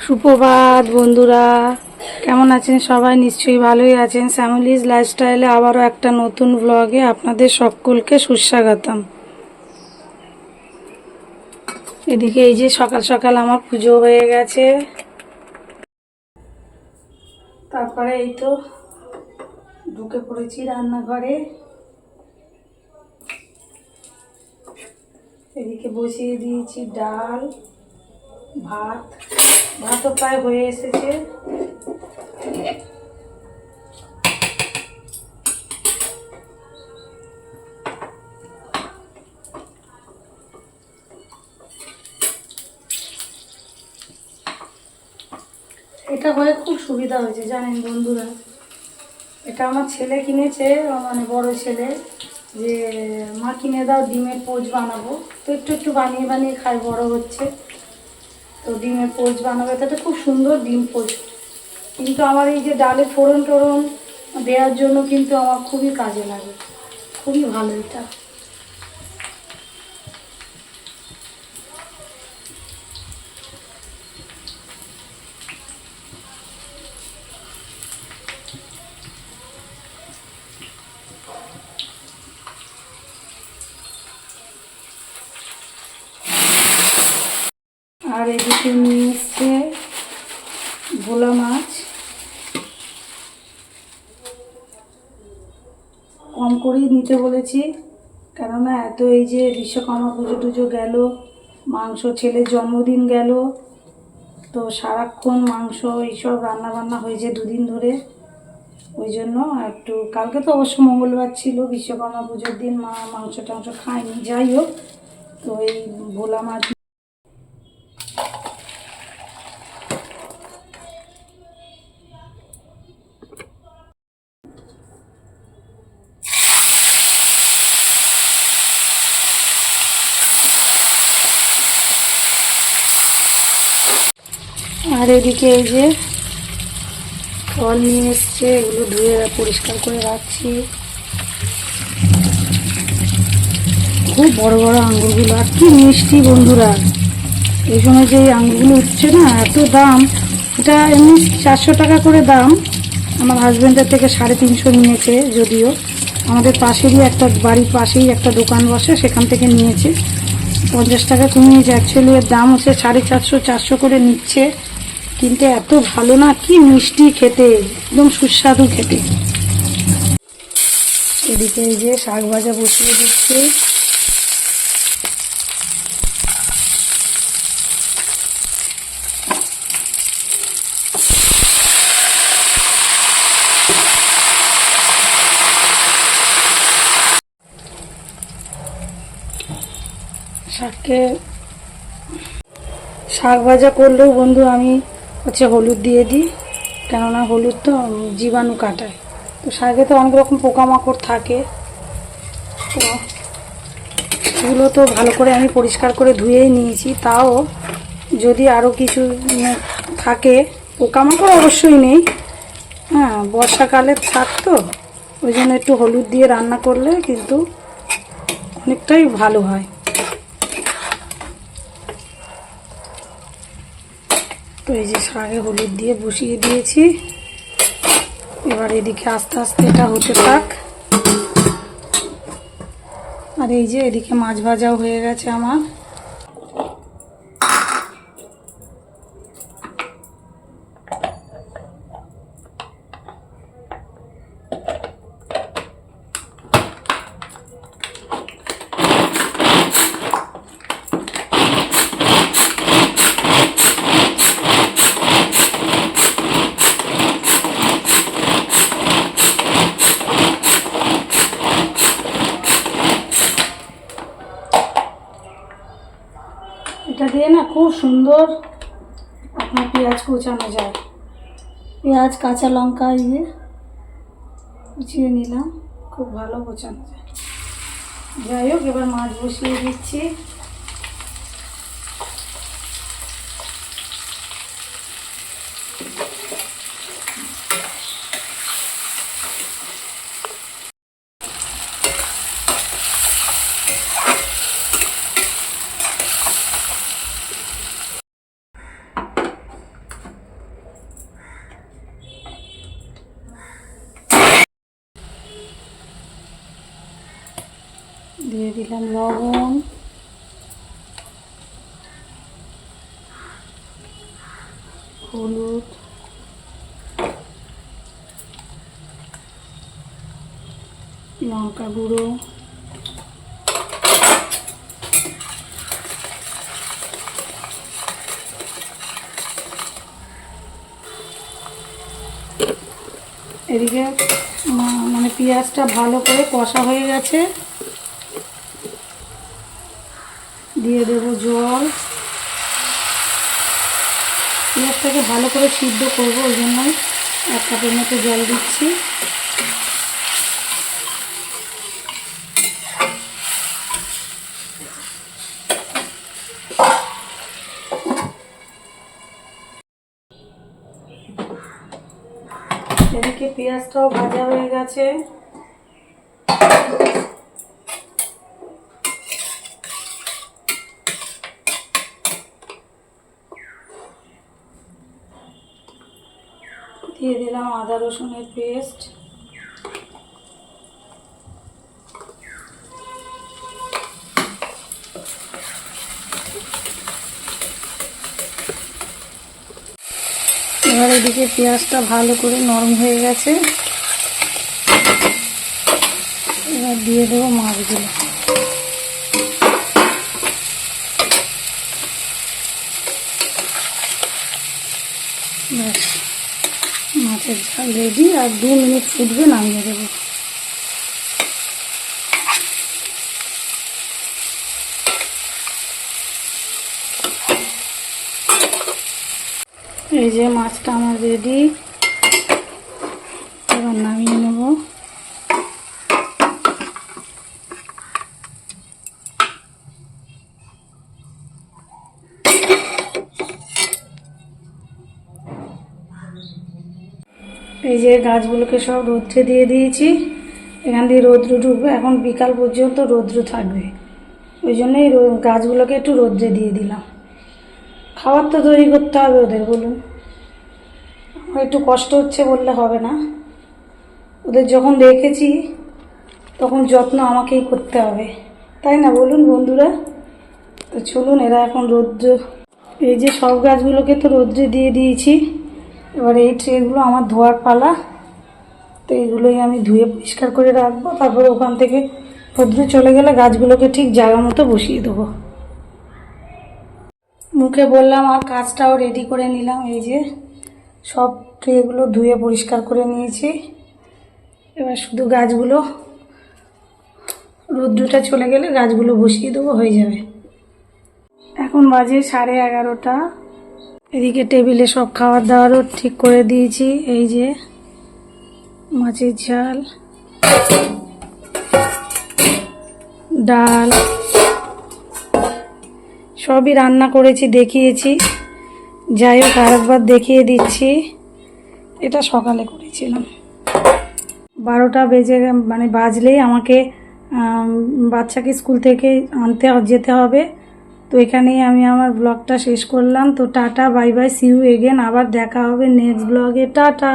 সুপ্রভাত বন্ধুরা, কেমন আছেন সবাই? নিশ্চয়ই ভালোই আছেন। শ্যামলিজ লাইফস্টাইলে আবারও একটা নতুন ব্লগে আপনাদের সকলকে সুস্বাগতম। এদিকে এই যে সকাল সকাল আমার পুজো হয়ে গেছে, তারপরে এই তো ঢুকে পড়েছি রান্নাঘরে। এদিকে বসিয়ে দিয়েছি ডাল, ভাতও প্রায় হয়ে এসেছে। এটা হয়ে খুব সুবিধা হয়েছে জানেন বন্ধুরা। এটা আমার ছেলে কিনেছে, মানে বড় ছেলে, যে মা কিনে দাও ডিমের পোচ বানাবো। তো একটু একটু বানিয়ে বানিয়ে খাই, বড় হচ্ছে তো ডিমের পোচ বানাবো। এটাতে খুব সুন্দর ডিম পোচ। কিন্তু আমার এই যে ডালে ফোড়ন টোড়ন দেওয়ার জন্য কিন্তু আমার খুবই কাজে লাগে, খুবই ভালো এটা। আর এদিকে নিয়ে এসছে ভোলা মাছ। কম করেই নিতে বলেছি, কেননা এত এই যে বিশ্বকর্মা পুজো টুজো গেল, মাংস, ছেলের জন্মদিন গেল, তো সারাক্ষণ মাংস এইসব রান্না বান্না হয়েছে দুদিন ধরে। ওই জন্য একটু, কালকে তো অবশ্য মঙ্গলবার ছিল, বিশ্বকর্মা পুজোর দিন মা মাংস টাংস খায়নি, যাই হোক। তো এই ভোলা মাছ। আর এদিকে এই যে ফল নিয়ে এসছে, এগুলো ধুয়ে পরিষ্কার করে রাখছি। খুব বড় বড় আঙ্গুরগুলো, আর কি মিষ্টি বন্ধুরা। এই সময় যে আঙ্গুরগুলো উঠছে না, এত দাম। এটা এমনি 400 টাকা করে দাম, আমার হাজব্যান্ডের থেকে 350 নিয়েছে। যদিও আমাদের পাশেরই একটা, বাড়ির পাশেই একটা দোকান বসে, সেখান থেকে নিয়েছে। 50 টাকা কমিয়েছে। অ্যাকচুয়ালি এর দাম হচ্ছে 450, 400 করে নিচ্ছে। কিন্তু এত ভালো না, কি মিষ্টি খেতে, একদম সুস্বাদু খেতে। এদিকে এই যে শাক ভাজা বসিয়ে দিচ্ছি। শাক ভাজা করলেও বন্ধু আমি হলুদ দিয়ে দিই, কেননা হলুদ তো জীবাণু কাটায়। তো শাকে তো অনেক রকম পোকামাকড় থাকে, তো এগুলো তো ভালো করে আমি পরিষ্কার করে ধুয়েই নিয়েছি। তাও যদি আরও কিছু থাকে, পোকামাকড় অবশ্যই নেই, হ্যাঁ, বর্ষাকালের শাক তো, ওই জন্য একটু হলুদ দিয়ে রান্না করলে কিন্তু অনেকটাই ভালো হয়। তো এই যে শাকে হলুদ দিয়ে বসিয়ে দিয়েছি। এবার এদিকে আস্তে আস্তে এটা হতে থাক। আর এই যে এদিকে মাছ ভাজাও হয়ে গেছে আমার। এটা দিয়ে না খুব সুন্দর আপনার পেঁয়াজ কুচানো যায়। পেঁয়াজ, কাঁচা লঙ্কা দিয়ে কুচিয়ে নিলাম, খুব ভালো কুচানো যায়। যাই হোক, এবার মাছ বসিয়ে দিচ্ছি। দিয়ে দিলাম লবণ, হলুদ, লঙ্কা গুঁড়ো, এদিকে মানে পেঁয়াজটা ভালো করে কষা হয়ে গেছে, দিয়ে দেবো জল। পেঁয়াজটাকে ভালো করে সিদ্ধ করবো, ওই জন্যই 1 কাপের মতো জল দিচ্ছি। এদিকে পেঁয়াজটাও ভাজা হয়ে গেছে, দিয়ে দিলাম আদা রসুনের পেস্ট, এবার এদিকে পেঁয়াজটা ভালো করে নরম হয়ে গেছে, এবার দিয়ে দেবো মাছগুলো। ব্যাস, মাছের ঝাল রেডি। আর 2 মিনিট ফুটবে, নামিয়ে দেবো। এই যে মাছটা আমার রেডি, এবার নামিয়ে নেব। এই যে গাছগুলোকে সব রৌদ্রে দিয়ে দিয়েছি, এখান দিয়ে রৌদ্র ঢুকবে, এখন বিকাল পর্যন্ত রৌদ্র থাকবে, ওই জন্যই গাছগুলোকে একটু রৌদ্রে দিয়ে দিলাম। খাবার তো তৈরি করতে হবে ওদের, বলুন। আমার একটু কষ্ট হচ্ছে বললে হবে না, ওদের যখন রেখেছি তখন যত্ন আমাকেই করতে হবে, তাই না বলুন বন্ধুরা? তো চলুন, এরা এখন রৌদ্র, এই যে সব গাছগুলোকে তো রৌদ্রে দিয়ে দিয়েছি, এবার এই ট্রেগুলো আমার ধোয়ার পালা। তো এইগুলোই আমি ধুয়ে পরিষ্কার করে রাখবো, তারপরে ওখান থেকে রৌদ্র চলে গেলে গাছগুলোকে ঠিক জায়গা মতো বসিয়ে দেবো। মুখে বললাম আর কাজটাও রেডি করে নিলাম। এই যে সব ট্রেগুলো ধুয়ে পরিষ্কার করে নিয়েছি, এবার শুধু গাছগুলো রৌদ্রটা চলে গেলে গাছগুলো বসিয়ে দেবো, হয়ে যাবে। এখন বাজে 11:30। এদিকে টেবিলে সব খাবার দাবারও ঠিক করে দিয়েছি। এই যে মাছের ঝাল, ডাল, সবই রান্না করেছি, দেখিয়েছি। যাই হোক, আরেকবার দেখিয়ে দিচ্ছি। এটা সকালে করেছিলাম। 12টা বেজে মানে বাজলেই আমাকে বাচ্চাকে স্কুল থেকে আনতে যেতে হবে। তো এখানেই আমি আমার ব্লগটা শেষ করলাম। তো tata, bye bye, see you again. আবার দেখা হবে নেক্সট ব্লগে। টাটা।